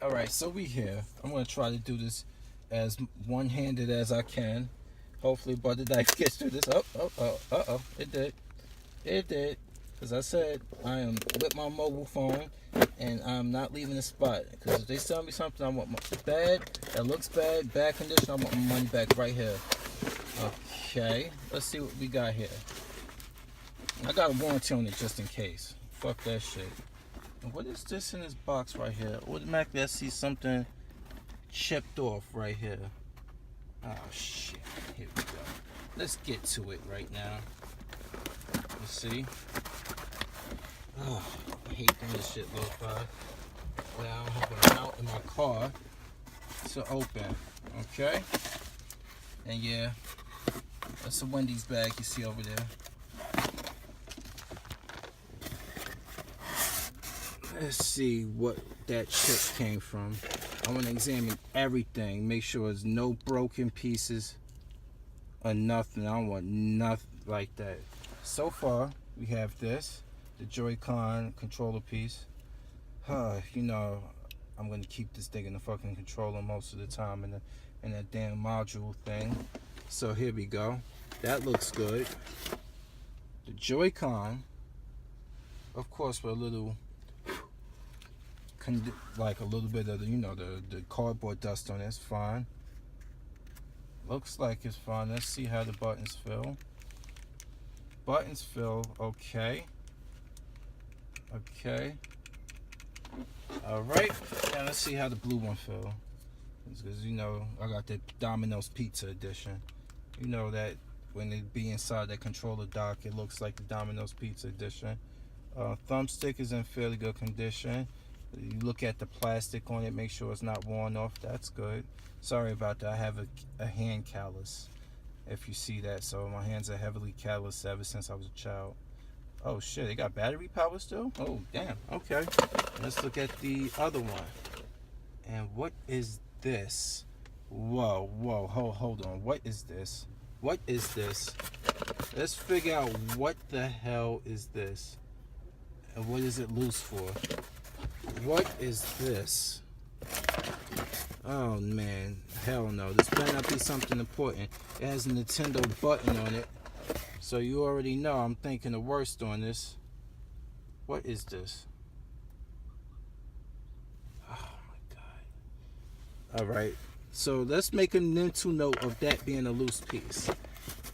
Alright, so we here. I'm going to try to do this as one-handed as I can. Hopefully Butter Dice gets through this. Uh-oh. It did. It did. Because I said I am with my mobile phone and I'm not leaving the spot. Because if they sell me something I want that looks bad condition, I want my money back right here. Okay, let's see what we got here. I got a warranty on it just in case. Fuck that shit. And what is this in this box right here? Automatically I see something chipped off right here. Oh shit. Here we go. Let's get to it right now. Let's see. Oh, I hate doing this shit lo-fi. Now I have a mount in my car to open. Okay? And yeah, that's a Wendy's bag you see over there. Let's see what that chip came from. I want to examine everything, make sure there's no broken pieces or nothing. I don't want nothing like that. So far, we have this, the Joy-Con controller piece. You know, I'm going to keep this thing in the fucking controller most of the time in that damn module thing. So here we go. That looks good. The Joy-Con, of course, with a little like a little bit of the, you know, the cardboard dust on it's fine. Looks like it's fine. Let's see how the buttons feel. Buttons feel okay. Alright, now let's see how the blue one feel. Because you know I got the Domino's Pizza edition. You know that when it be inside that controller dock, it looks like the Domino's Pizza edition. Thumbstick is in fairly good condition. You look at the plastic on it, make sure it's not worn off. That's good. Sorry about that. I have a hand callus, if you see that. So my hands are heavily calloused ever since I was a child. Oh shit, they got battery power still? Oh damn. Okay. Let's look at the other one. And what is this? Whoa, hold on. What is this? What is this? Let's figure out what the hell is this. And what is it loose for? What is this? Oh man, hell no. This better not be something important. It has a Nintendo button on it. So you already know I'm thinking the worst on this. What is this? Oh my god. Alright, so let's make a mental note of that being a loose piece.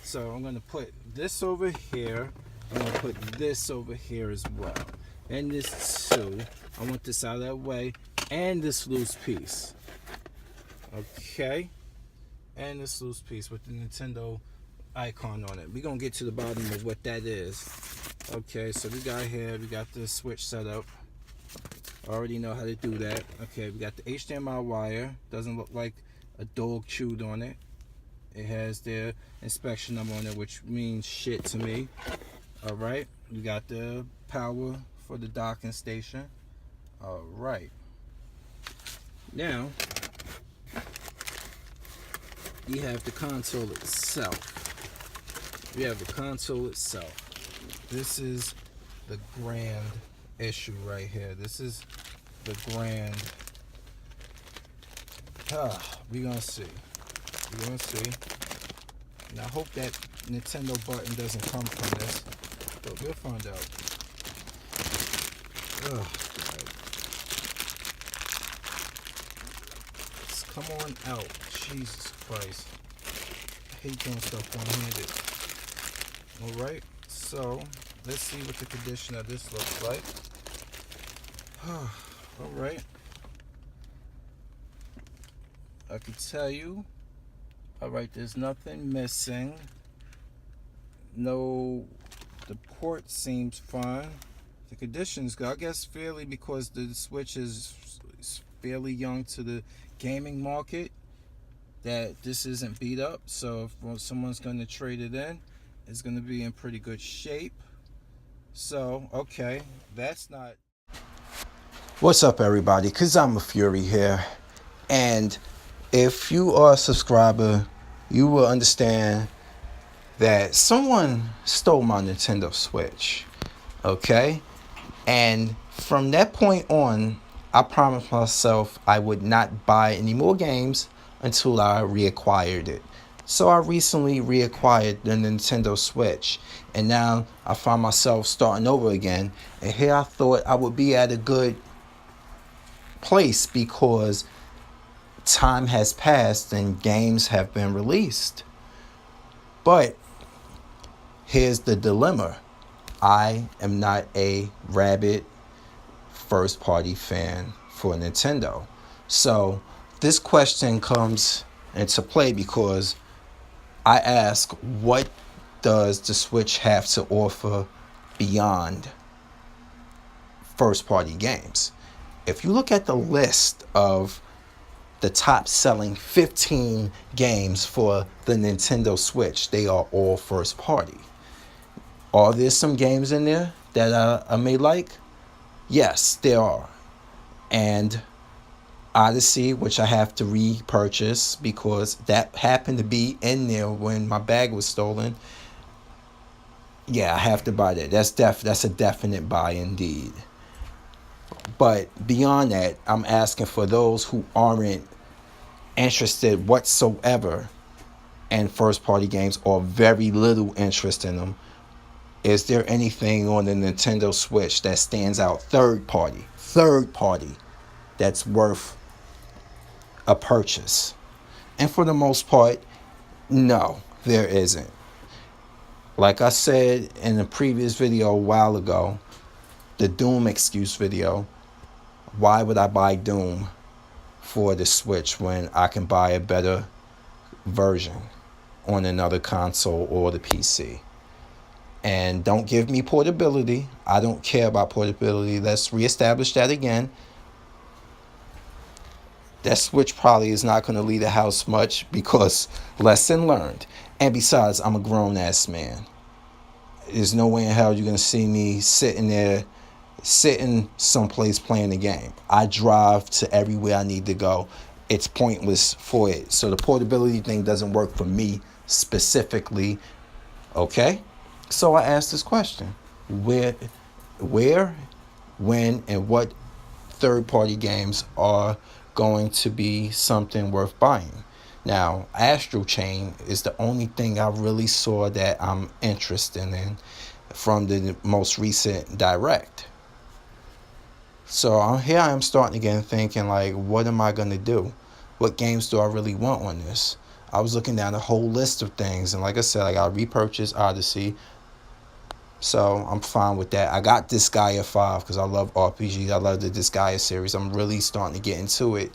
So I'm going to put this over here. I'm going to put this over here as well. And this too. I want this out of that way. And this loose piece. Okay. And this loose piece with the Nintendo icon on it. We're going to get to the bottom of what that is. Okay, so we got the switch set up. Already know how to do that. Okay, we got the HDMI wire. Doesn't look like a dog chewed on it. It has their inspection number on it, which means shit to me. Alright, we got the power for the docking station. Alright. Now, we have the console itself. This is the grand issue right here. This is the grand... we're gonna see. And I hope that Nintendo button doesn't come from this. But we'll find out. Oh, God. Let's come on out. Jesus Christ. I hate doing stuff one-handed. Alright, so let's see what the condition of this looks like. Alright. I can tell you. Alright, there's nothing missing. No, the port seems fine. The conditions, I guess, fairly because the Switch is fairly young to the gaming market, that this isn't beat up. So if someone's going to trade it in, it's going to be in pretty good shape. So, okay, that's not... What's up, everybody? Because I'm a Fury here. And if you are a subscriber, you will understand that someone stole my Nintendo Switch. Okay? And from that point on, I promised myself I would not buy any more games until I reacquired it. So I recently reacquired the Nintendo Switch, and now I find myself starting over again. And here I thought I would be at a good place because time has passed and games have been released. But here's the dilemma. I am not a rabid first party fan for Nintendo. So this question comes into play because I ask, what does the Switch have to offer beyond first party games? If you look at the list of the top selling 15 games for the Nintendo Switch, they are all first party. Are there some games in there that I may like? Yes, there are. And Odyssey, which I have to repurchase because that happened to be in there when my bag was stolen. Yeah, I have to buy that. That's a definite buy indeed. But beyond that, I'm asking for those who aren't interested whatsoever in first party games or very little interest in them. Is there anything on the Nintendo Switch that stands out third party, that's worth a purchase? And for the most part, no, there isn't. Like I said in a previous video a while ago, the Doom excuse video, why would I buy Doom for the Switch when I can buy a better version on another console or the PC? And don't give me portability. I don't care about portability. Let's reestablish that again. That Switch probably is not going to leave the house much because lesson learned. And besides, I'm a grown ass man. There's no way in hell you're going to see me sitting someplace playing the game. I drive to everywhere I need to go. It's pointless for it. So the portability thing doesn't work for me specifically. Okay? So I asked this question. Where, when, and what third-party games are going to be something worth buying? Now, Astral Chain is the only thing I really saw that I'm interested in from the most recent Direct. So here I am starting again thinking, like, what am I going to do? What games do I really want on this? I was looking down a whole list of things, and like I said, I got to repurchase Odyssey. So I'm fine with that. I got Disgaea 5 because I love RPGs. I love the Disgaea series. I'm really starting to get into it.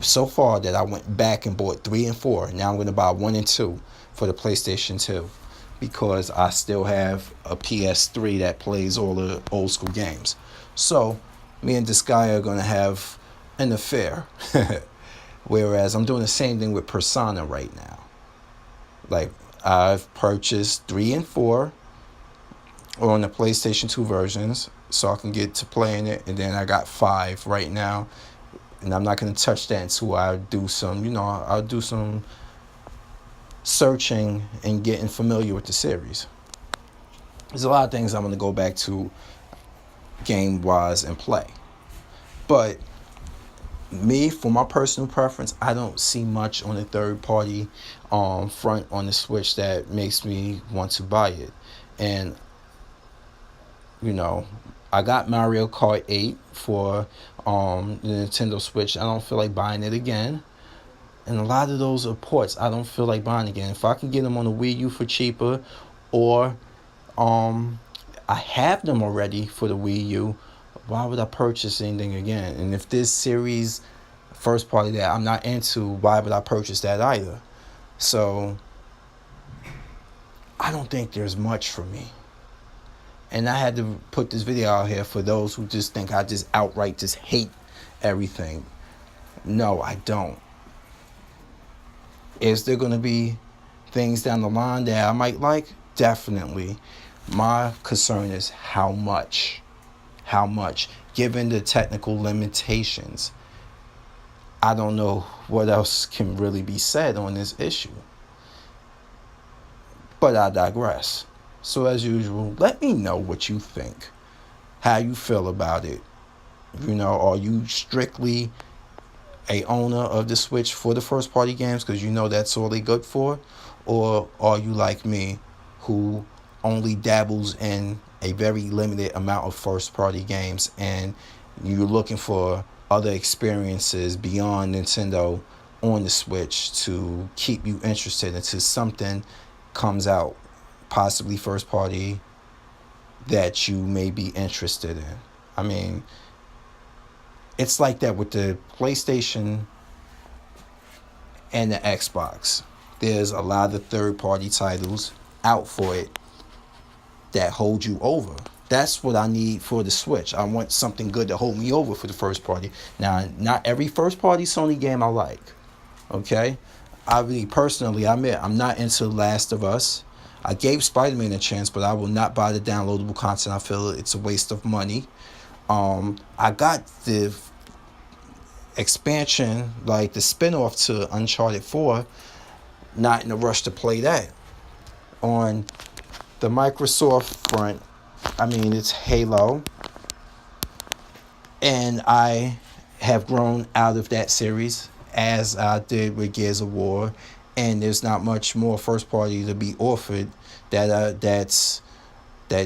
So far that I went back and bought 3 and 4. Now I'm going to buy 1 and 2 for the PlayStation 2 because I still have a PS3 that plays all the old school games. So me and Disgaea are going to have an affair. Whereas I'm doing the same thing with Persona right now. Like, I've purchased 3 and 4 on the PlayStation 2 versions so I can get to playing it. And then I got 5 right now. And I'm not going to touch that until I do I'll do some searching and getting familiar with the series. There's a lot of things I'm going to go back to game-wise and play. But me, for my personal preference, I don't see much on the third-party front on the Switch that makes me want to buy it. And, I got Mario Kart 8 for the Nintendo Switch. I don't feel like buying it again. And a lot of those are ports I don't feel like buying again. If I can get them on the Wii U for cheaper, or I have them already for the Wii U, why would I purchase anything again? And if this series, first party that I'm not into, why would I purchase that either? So I don't think there's much for me. And I had to put this video out here for those who just think I just outright just hate everything. No, I don't. Is there going to be things down the line that I might like? Definitely. My concern is how much. How much? Given the technical limitations, I don't know what else can really be said on this issue. But I digress. So as usual, let me know what you think, how you feel about it. You know, are you strictly a owner of the Switch for the first party games because you know that's all they good for? Or are you like me who only dabbles in a very limited amount of first party games and you're looking for other experiences beyond Nintendo on the Switch to keep you interested until something comes out, possibly first party, that you may be interested in? I mean, it's like that with the PlayStation and the Xbox. There's a lot of third party titles out for it that hold you over. That's what I need for the Switch. I want something good to hold me over for the first party. Now, not every first party Sony game I like. Okay? I really personally, I admit, I'm not into Last of Us. I gave Spider-Man a chance, but I will not buy the downloadable content. I feel it's a waste of money. I got the expansion, like the spin-off to Uncharted 4, not in a rush to play that. On the Microsoft front, I mean, it's Halo, and I have grown out of that series as I did with Gears of War, and there's not much more first party to be offered that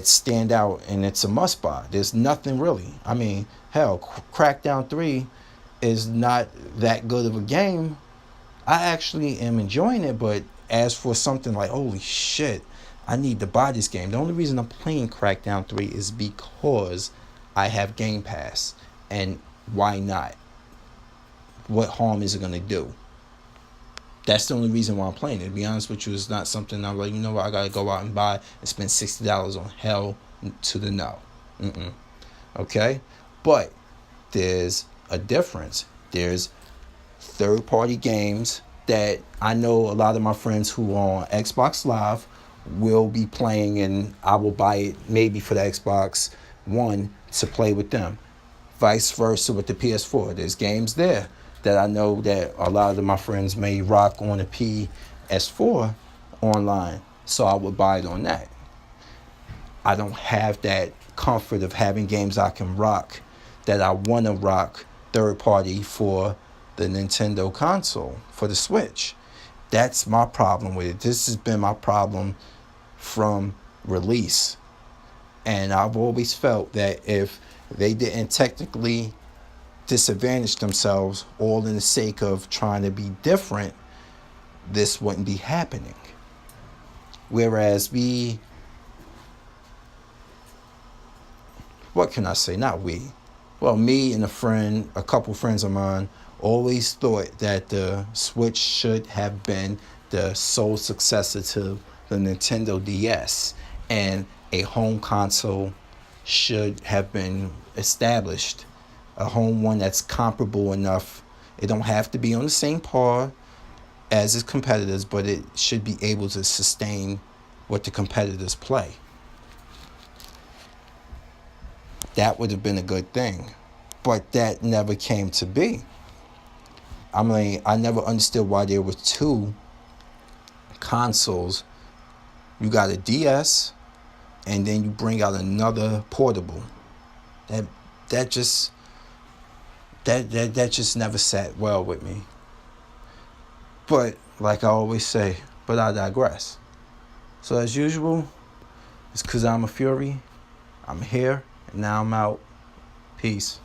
stand out and it's a must buy. There's nothing really. I mean, hell, Crackdown 3 is not that good of a game. I actually am enjoying it, but as for something like, holy shit, I need to buy this game. The only reason I'm playing Crackdown 3 is because I have Game Pass. And why not? What harm is it going to do? That's the only reason why I'm playing it. To be honest with you, it's not something I'm like, you know what, I got to go out and buy and spend $60 on. Hell to the no. Okay? But there's a difference. There's third-party games that I know a lot of my friends who are on Xbox Live will be playing, and I will buy it maybe for the Xbox One to play with them. Vice versa with the PS4. There's games there that I know that a lot of my friends may rock on the PS4 online, so I would buy it on that. I don't have that comfort of having games I can rock that I want to rock third party for the Nintendo console, for the Switch. That's my problem with it. This has been my problem from release. And I've always felt that if they didn't technically disadvantage themselves all in the sake of trying to be different, this wouldn't be happening. Whereas what can I say? Not we. Well, me and a couple friends of mine, always thought that the Switch should have been the sole successor to the Nintendo DS, and a home console should have been established. A home one that's comparable enough. It don't have to be on the same par as its competitors, but it should be able to sustain what the competitors play. That would have been a good thing. But that never came to be. I mean, I never understood why there were two consoles. You got a DS, and then you bring out another portable. That just never sat well with me. But like I always say, but I digress. So as usual, it's 'cause I'm a Fury. I'm here, and now I'm out. Peace.